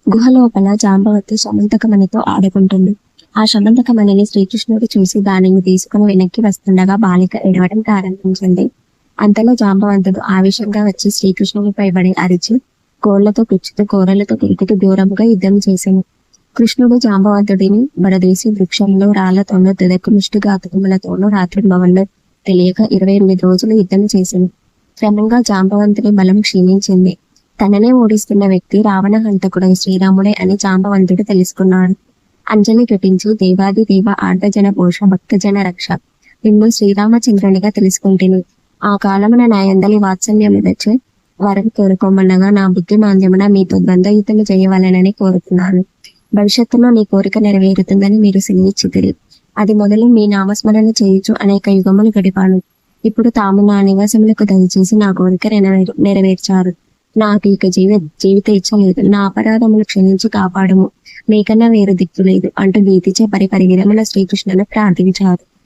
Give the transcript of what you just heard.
గుహలోపల జాంబవతి సమంతకమణితో ఆడుకుంటుంది. ఆ సమంతకమణిని శ్రీకృష్ణుడు చూసి దానిని తీసుకుని వెనక్కి వస్తుండగా బాలిక ఏడవడం ప్రారంభించింది. అంతలో జాంబవంతుడు ఆవేశంగా వచ్చి శ్రీకృష్ణునిపై పడి అరిచి కోళ్లతో గుచ్చుతూ కోరలతో కొరుకుతూ దూరముగా యుద్ధం చేసింది. కృష్ణుడు జాంబవంతుడిని బడదీసి వృక్షంలో రాళ్లతోనూ తుదకు ముష్టిఘాతకములతోనూ రాత్రింబవళ్ళు తెలియక 28 రోజులు యుద్ధం చేసింది. క్రమంగా జాంబవంతుని బలం క్షీణించింది. తననే ఓడిస్తున్న వ్యక్తి రావణ హంతకుడై శ్రీరాముడే అని జాంబవంతుడు తెలుసుకున్నాడు. అంజలి ఘటించి దేవాది దేవ ఆర్ధజన పోష భక్తజన రక్ష నిన్ను శ్రీరామచంద్రునిగా తెలుసుకుంటుని. ఆ కాలమున నాయందలి వాత్సల్యమునొచ్చే వరం కోరుకోమన్నగా నా బుద్ధి మాంద్యమున మీతో ద్వంద్వయుద్ధము చేయవలెనని కోరుతున్నాను. భవిష్యత్తులో నీ కోరిక నెరవేరుతుందని మీరు సెలవిచ్చితిరి. అది మొదలు మీ నామస్మరణ చేయుచు అనేక యుగములు గడిపాను. ఇప్పుడు తాము నా నివాసములకు దయచేసి నా కోరిక నెరవేర్చారు. నాకు ఇక జీవిత ఇచ్చ లేదు. నా అపరాధములు క్షమించి కాపాడుము. మీకన్నా వేరు దిక్కు లేదు అంటూ భీతిచే పరిపరి విరమణ శ్రీకృష్ణుని ప్రార్థించారు.